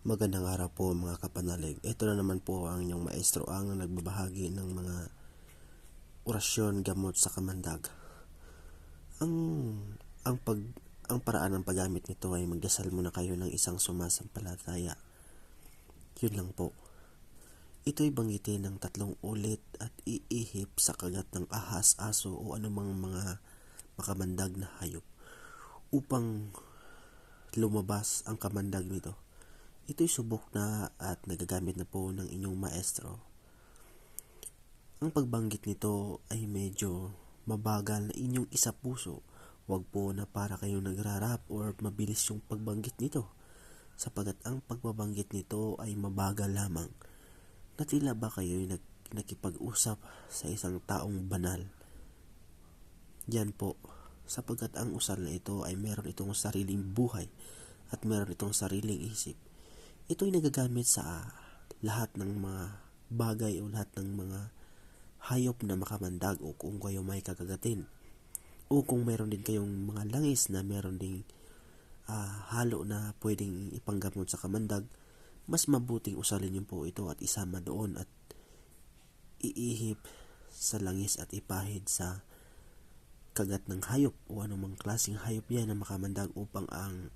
Magandang araw po mga kapanalig. Ito na naman po ang inyong maestro ang nagbabahagi ng mga orasyon gamot sa kamandag. Ang ang pag ang paraan ng paggamit nito ay magdasal muna kayo ng isang sumasampalataya. Yun lang po. Ito'y banggitin ng 3 ulit at iihip sa kagat ng ahas, aso o anumang mga makamandag na hayop upang lumabas ang kamandag nito. Ito'y subok na at nagagamit na po ng inyong maestro. Ang pagbanggit nito ay medyo mabagal na inyong isapuso. Huwag po na para kayong nagrarap or mabilis yung pagbanggit nito, sapagat ang pagbabanggit nito ay mabagal lamang. Natila ba kayo'y nakipag-usap sa isang taong banal? Yan po, sapagat ang usal na ito ay meron itong sariling buhay at meron itong sariling isip. Ito'y nagagamit sa lahat ng mga bagay o lahat ng mga hayop na makamandag o kung kayo may kakagatin. O kung meron din kayong mga langis na meron ding halo na pwedeng ipanggamot sa kamandag, mas mabuting usalin niyo po ito at isama doon at iihip sa langis at ipahid sa kagat ng hayop o anumang klaseng hayop yan na makamandag upang ang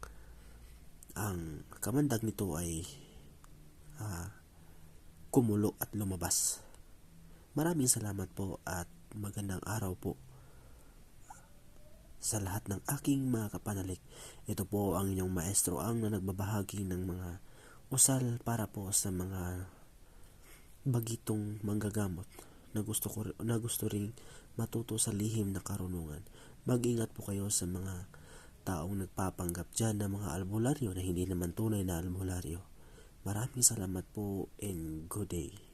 kamandag nito ay kumulo at lumabas. Maraming salamat po at magandang araw po sa lahat ng aking mga kapanalig. Ito po ang inyong maestro ang na nagbabahagi ng mga usal para po sa mga bagitong manggagamot na gusto ring matuto sa lihim na karunungan. Mag-ingat po kayo sa mga taong nagpapanggap dyan ng mga albularyo na hindi naman tunay na albularyo. Maraming salamat po and good day.